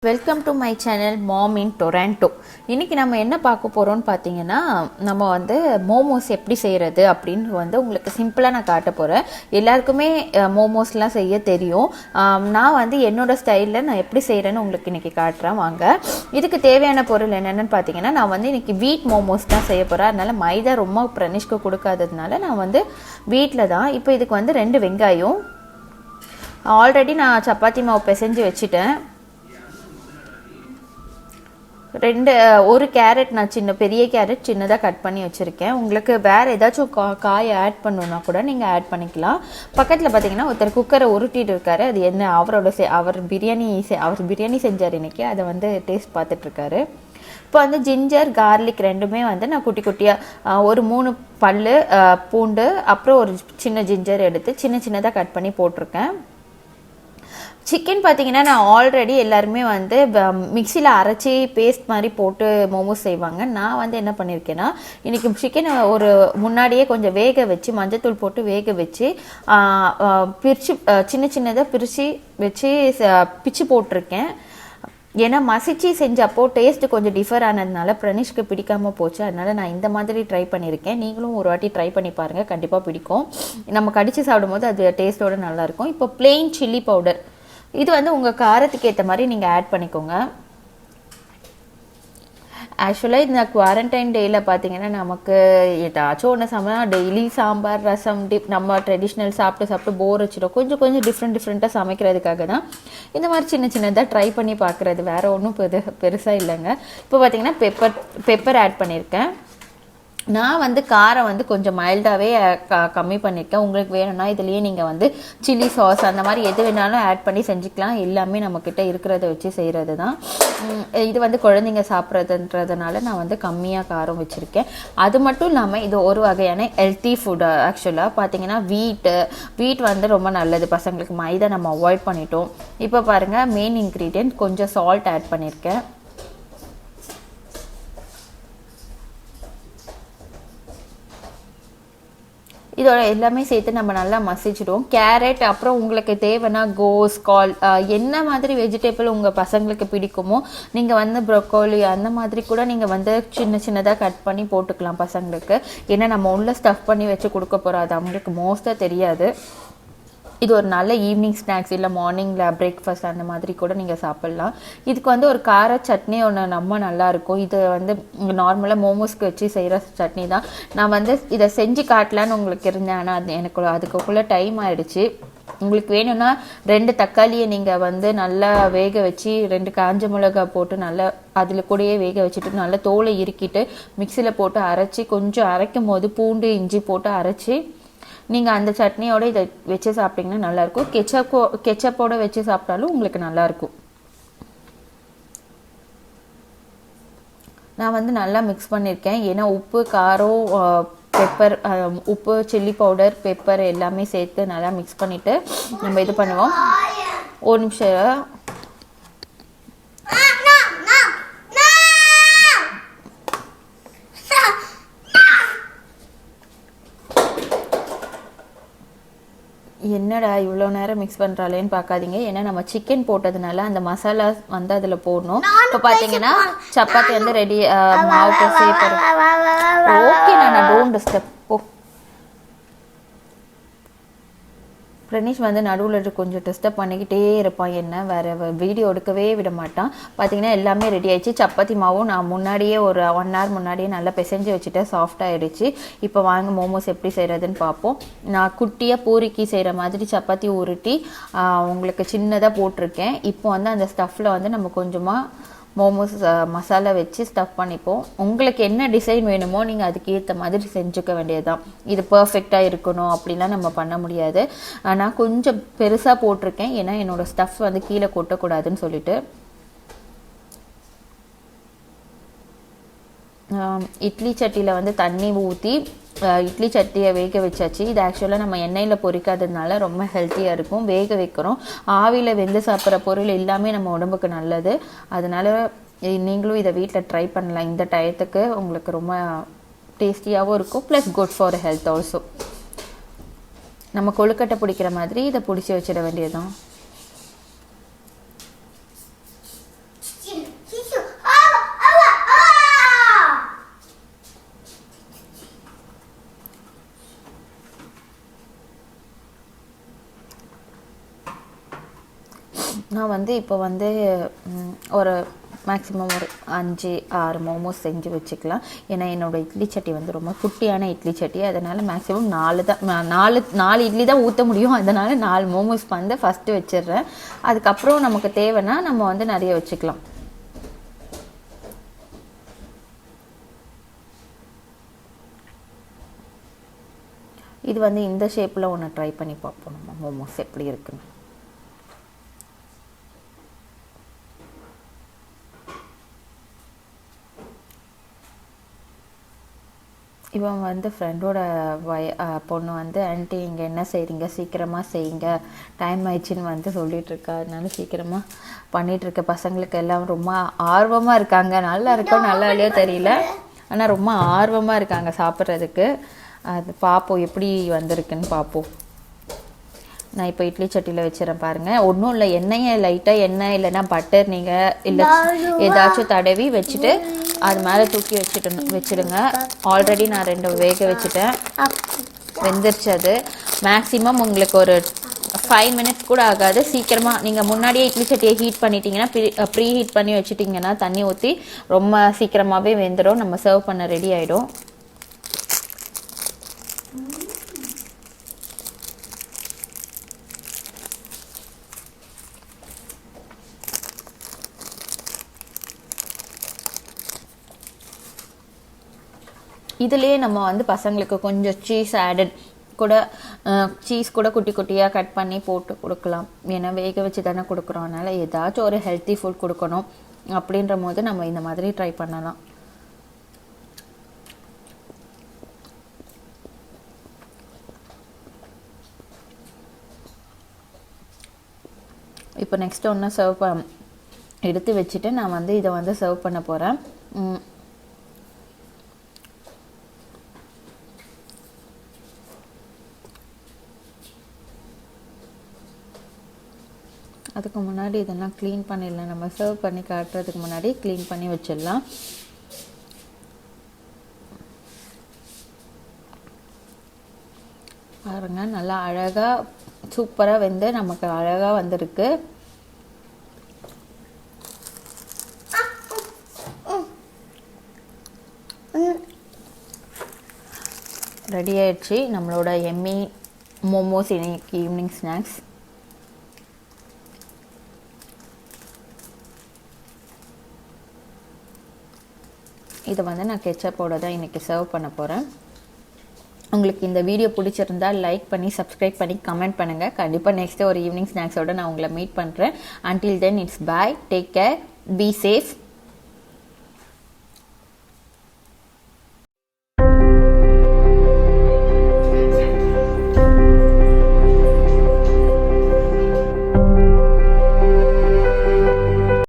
Welcome to my channel mom in Toronto. இன்றைக்கி நம்ம என்ன பார்க்க போகிறோம்னு பார்த்தீங்கன்னா, நம்ம வந்து மோமோஸ் எப்படி செய்கிறது அப்படின்னு உங்களுக்கு சிம்பிளாக நான் காட்ட போகிறேன். எல்லாருக்குமே மோமோஸ்லாம் செய்ய தெரியும். நான் என்னோடய ஸ்டைலில் நான் எப்படி செய்கிறேன்னு உங்களுக்கு இன்றைக்கி காட்டுறேன் வாங்க. இதுக்கு தேவையான பொருள் என்னென்னு பார்த்தீங்கன்னா, நான் இன்றைக்கி வீட் மோமோஸ் தான் செய்ய போகிறேன். அதனால் மைதா ரொம்ப பிரனிஷ்க்கு கொடுக்காததுனால நான் வீட்டில் தான். இப்போ இதுக்கு 2 வெங்காயம் ஆல்ரெடி நான் சப்பாத்தி மாவு பிசைஞ்சு வச்சுட்டேன். ஒரு கேரட் நான் பெரிய கேரட் சின்னதாக கட் பண்ணி வச்சுருக்கேன். உங்களுக்கு வேறு ஏதாச்சும் காய் ஆட் பண்ணணுன்னா கூட நீங்கள் ஆட் பண்ணிக்கலாம். பக்கத்தில் பார்த்தீங்கன்னா ஒருத்தர் குக்கரை உருட்டிட்டு இருக்காரு. அது என்ன அவர் பிரியாணி செஞ்சார் இன்றைக்கி. அதை டேஸ்ட் பார்த்துட்ருக்காரு. இப்போ ஜிஞ்சர் கார்லிக் ரெண்டுமே நான் குட்டி குட்டியாக ஒரு 3 பல் பூண்டு அப்புறம் ஒரு சின்ன ஜிஞ்சர் எடுத்து சின்னதாக கட் பண்ணி போட்டிருக்கேன். சிக்கன் பார்த்தீங்கன்னா நான் ஆல்ரெடி எல்லாருமே மிக்சியில் அரைச்சி பேஸ்ட் மாதிரி போட்டு மோமோஸ் செய்வாங்க. நான் என்ன பண்ணியிருக்கேன்னா, இன்றைக்கி சிக்கனை ஒரு முன்னாடியே கொஞ்சம் வேக வச்சு மஞ்சத்தூள் போட்டு வேக வச்சு பிரித்து சின்னதாக பிரித்து வச்சு பிச்சு போட்டிருக்கேன். ஏன்னா மசிச்சு செஞ்சப்போ டேஸ்ட்டு கொஞ்சம் டிஃபர் ஆனதுனால பிரனிஷ்க்கு பிடிக்காமல் போச்சு. அதனால் நான் இந்த மாதிரி ட்ரை பண்ணியிருக்கேன். நீங்களும் ஒரு வாட்டி ட்ரை பண்ணி பாருங்கள், கண்டிப்பாக பிடிக்கும். நம்ம கடித்து சாப்பிடும்போது அது டேஸ்ட்டோடு நல்லாயிருக்கும். இப்போ பிளெயின் சில்லி பவுடர், இது உங்கள் காரத்துக்கு ஏற்ற மாதிரி நீங்கள் ஆட் பண்ணிக்கோங்க. ஆக்சுவலாக இந்த குவாரண்டைன் டேயில் பார்த்தீங்கன்னா நமக்கு ஏதாச்சும் ஒன்று சமையல் டெய்லி சாம்பார் ரசம் நம்ம ட்ரெடிஷ்னல் சாப்பிட்டு போர் வச்சிடும். கொஞ்சம் டிஃப்ரெண்ட்டாக சமைக்கிறதுக்காக தான் இந்த மாதிரி சின்னதாக ட்ரை பண்ணி பார்க்குறது. வேறு ஒன்றும் பெருசாக இல்லைங்க. இப்போ பார்த்தீங்கன்னா பெப்பர் ஆட் பண்ணியிருக்கேன். நான் காரம் கொஞ்சம் மைல்டாகவே கம்மி பண்ணியிருக்கேன். உங்களுக்கு வேணும்னா இதுலேயே நீங்கள் சில்லி சாஸ் அந்த மாதிரி எது வேணாலும் ஆட் பண்ணி செஞ்சுக்கலாம். எல்லாமே நம்மக்கிட்ட இருக்கிறத வச்சு செய்கிறது தான். இது குழந்தைங்க சாப்பிட்றதுன்றதுனால நான் கம்மியாக காரம் வச்சுருக்கேன். அது மட்டும் இல்லாமல் இது ஒரு வகையான ஹெல்த்தி ஃபுட். ஆக்சுவலாக பார்த்தீங்கன்னா வீட் ரொம்ப நல்லது பசங்களுக்கு. மைதா நம்ம அவாய்ட் பண்ணிட்டோம். இப்போ பாருங்கள், மெயின் இன்க்ரீடியன்ட் கொஞ்சம் சால்ட் ஆட் பண்ணியிருக்கேன். இதோட எல்லாமே சேர்த்து நம்ம நல்லா மசிச்சிடுவோம். கேரட் அப்புறம் உங்களுக்கு தேவைன்னா கோஸ் என்ன மாதிரி வெஜிடபிள் உங்கள் பசங்களுக்கு பிடிக்குமோ நீங்கள் ப்ரொக்கோலி அந்த மாதிரி கூட நீங்கள் சின்னதாக கட் பண்ணி போட்டுக்கலாம் பசங்களுக்கு. ஏன்னா நம்ம உள்ள ஸ்டஃப் பண்ணி வச்சு கொடுக்க போகிறோம். அது அவங்களுக்கு மோஸ்ட்டாக தெரியாது. இது ஒரு நல்ல ஈவினிங் ஸ்நாக்ஸ் இல்லை மார்னிங்கில் பிரேக்ஃபாஸ்ட் அந்த மாதிரி கூட நீங்கள் சாப்பிட்லாம். இதுக்கு ஒரு கார சட்னி ஒன்று ரொம்ப நல்லாயிருக்கும். இது நார்மலாக மோமோஸ்க்கு வச்சு செய்கிற சட்னி தான். நான் இதை செஞ்சு காட்டலான்னு உங்களுக்கு இருந்தேன். ஆனால் எனக்கு அதுக்குள்ளே டைம் ஆகிடுச்சு. உங்களுக்கு வேணும்னா 2 தக்காளியை நீங்கள் நல்லா வேக வச்சு 2 காஞ்ச மிளகா போட்டு நல்லா அதில் கூடயே வேக வச்சுட்டு நல்லா தோலை இறுக்கிட்டு மிக்சியில் போட்டு அரைச்சி கொஞ்சம் அரைக்கும் போது பூண்டு இஞ்சி போட்டு அரைச்சி நீங்கள் அந்த சட்னியோடு இதை வச்சு சாப்பிட்டிங்கன்னா நல்லாயிருக்கும். கெச்சப்போடு வச்சு சாப்பிட்டாலும் உங்களுக்கு நல்லாயிருக்கும். நான் நல்லா மிக்ஸ் பண்ணியிருக்கேன். ஏன்னா உப்பு காரம் பெப்பர் உப்பு சில்லி பவுடர் பெப்பர் எல்லாமே சேர்த்து நல்லா மிக்ஸ் பண்ணிவிட்டு நம்ம இது பண்ணுவோம். ஒரு நிமிஷம். என்னடா இவ்வளோ நேரம் மிக்ஸ் பண்ணுறாளேன்னு பார்க்காதீங்க. ஏன்னா நம்ம சிக்கன் போட்டதுனால அந்த மசாலா அதில் போடணும். இப்போ பார்த்தீங்கன்னா சப்பாத்தி ரெடி மாவு சேர்த்து. ஓகே, நான் டோன்ட் டிஸ்டர்ப். பிரனிஷ் நடுவில் கொஞ்சம் டிஸ்டர்ப் பண்ணிக்கிட்டே இருப்பான். என்ன வேறு வீடியோ எடுக்கவே விட மாட்டான். பார்த்தீங்கன்னா எல்லாமே ரெடி ஆகிடுச்சு. சப்பாத்தி மாவும் நான் முன்னாடியே ஒரு 1 hour முன்னாடியே நல்லா பிசைஞ்சு வச்சுட்டேன். சாஃப்டாகிடுச்சு. இப்போ வாங்க மோமோஸ் எப்படி செய்கிறதுன்னு பார்ப்போம். நான் குட்டியாக பூரிக்கு செய்கிற மாதிரி சப்பாத்தி உருட்டி உங்களுக்கு சின்னதாக போட்டிருக்கேன். இப்போ அந்த ஸ்டஃப்பில் நம்ம கொஞ்சமாக மோமோஸ் மசாலா வச்சு ஸ்டஃப் பண்ணிப்போம். உங்களுக்கு என்ன டிசைன் வேணுமோ நீங்கள் அதுக்கு ஏற்ற மாதிரி செஞ்சுக்க வேண்டியதுதான். இது பர்ஃபெக்டாக இருக்கணும் அப்படிலாம் நம்ம பண்ண முடியாது. நான் கொஞ்சம் பெருசாக போட்டிருக்கேன். ஏன்னா என்னோடய ஸ்டஃப் கீழே கொட்டக்கூடாதுன்னு சொல்லிட்டு. இட்லி சட்டியில் தண்ணி ஊற்றி இட்லி சட்டியை வேக வச்சாச்சு. இது ஆக்சுவலாக நம்ம எண்ணெயில் பொரிக்காததுனால ரொம்ப ஹெல்த்தியாக இருக்கும். வேக வைக்கிறோம். ஆவியில் வெந்து சாப்பிட்ற பொருள் எல்லாமே நம்ம உடம்புக்கு நல்லது. அதனால் நீங்களும் இதை வீட்டில் ட்ரை பண்ணலாம். இந்த டயத்துக்கு உங்களுக்கு ரொம்ப டேஸ்டியாகவும் இருக்கும். Plus good for health also. நம்ம கொழுக்கட்டை பிடிக்கிற மாதிரி இதை பிடிச்சி வச்சிட வேண்டியதுதான். நான் வந்து இப்போ வந்து ஒரு மேக்ஸிமம் ஒரு 5-6 மோமோஸ் செஞ்சு வச்சுக்கலாம். ஏன்னா என்னோடய இட்லி சட்டி வந்து ரொம்ப குட்டியான இட்லி சட்டி, அதனால் மேக்ஸிமம் 4 இட்லி தான் ஊற்ற முடியும். அதனால் 4 மோமோஸ் வந்து ஃபஸ்ட்டு வச்சிடுறேன். அதுக்கப்புறம் நமக்கு தேவைன்னா நம்ம வந்து நிறைய வச்சுக்கலாம். இது வந்து இந்த ஷேப்பில் ஒன்று ட்ரை பண்ணி பார்ப்போம் நம்ம மோமோஸ் எப்படி இருக்குன்னு. இவன் வந்து ஃப்ரெண்டோட பொண்ணு வந்து ஆன்ட்டி இங்கே என்ன செய்கிறீங்க, சீக்கிரமாக செய்யுங்க, டைம் ஆயிடுச்சுன்னு வந்து சொல்லிகிட்ருக்கா. அதனால சீக்கிரமாக பண்ணிகிட்ருக்க. பசங்களுக்கு எல்லாம் ரொம்ப ஆர்வமாக இருக்காங்க. நல்லா இருக்கோ நல்லா இல்லையோ தெரியல, ஆனால் ரொம்ப ஆர்வமாக இருக்காங்க சாப்பிட்றதுக்கு. அது பார்ப்போம் எப்படி வந்திருக்குன்னு பார்ப்போம். நான் இப்போ இட்லி சட்டியில் வச்சுறேன் பாருங்கள். ஒன்றும் இல்லை, எண்ணெயை லைட்டாக எண்ணெய் இல்லைன்னா பட்டர் நீங்கள் இல்லை ஏதாச்சும் தடவி வச்சுட்டு அது மேலே தூக்கி வச்சுடுங்க. ஆல்ரெடி நான் 2 வேக வச்சுட்டேன், வெந்துருச்சு. அது மேக்ஸிமம் உங்களுக்கு ஒரு 5 மினிட்ஸ் கூட ஆகாது. சீக்கிரமாக நீங்கள் முன்னாடியே இட்லி சட்டியை ஹீட் பண்ணிட்டீங்கன்னா, ப்ரீ ஹீட் பண்ணி வச்சுட்டிங்கன்னா தண்ணி ஊற்றி ரொம்ப சீக்கிரமாகவே வெந்துடும். நம்ம சர்வ் பண்ண ரெடி ஆகிடும். இதுலேயே நம்ம வந்து பசங்களுக்கு கொஞ்சம் சீஸ் ஆடட் கூட, சீஸ் கூட குட்டி குட்டியாக கட் பண்ணி போட்டு கொடுக்கலாம். ஏன்னா வேக வச்சு தானே கொடுக்குறோம், அதனால் ஏதாச்சும் ஒரு ஹெல்த்தி ஃபுட் கொடுக்கணும். அப்படின்ற போது நம்ம இந்த மாதிரி ட்ரை பண்ணலாம். இப்போ நெக்ஸ்ட் ஒன்று சர்வ் எடுத்து வச்சுட்டு நான் வந்து இதை வந்து சர்வ் பண்ண போகிறேன். அதுக்கு முன்னாடி இதெல்லாம் க்ளீன் பண்ணிடலாம். நம்ம சர்வ் பண்ணி காட்டுறதுக்கு முன்னாடி க்ளீன் பண்ணி வச்சிடலாம். பாருங்க, நல்லா அழகாக சூப்பராக வெந்து நமக்கு அழகாக வந்திருக்கு. ரெடி ஆயிடுச்சு நம்மளோட எம்மி மோமோஸ் இன்னைக்கு ஈவினிங் ஸ்நாக்ஸ். இதை வந்து நான் கெச்சப்போட தான் இன்றைக்கி சர்வ் பண்ண போகிறேன். உங்களுக்கு இந்த வீடியோ பிடிச்சிருந்தா லைக் பண்ணி சப்ஸ்கிரைப் பண்ணி கமெண்ட் பண்ணுங்கள். கண்டிப்பாக நெக்ஸ்ட்டு ஒரு ஈவினிங் ஸ்நாக்ஸோடு நான் உங்களை மீட் பண்ணுறேன். Until then it's bye, take care, be safe.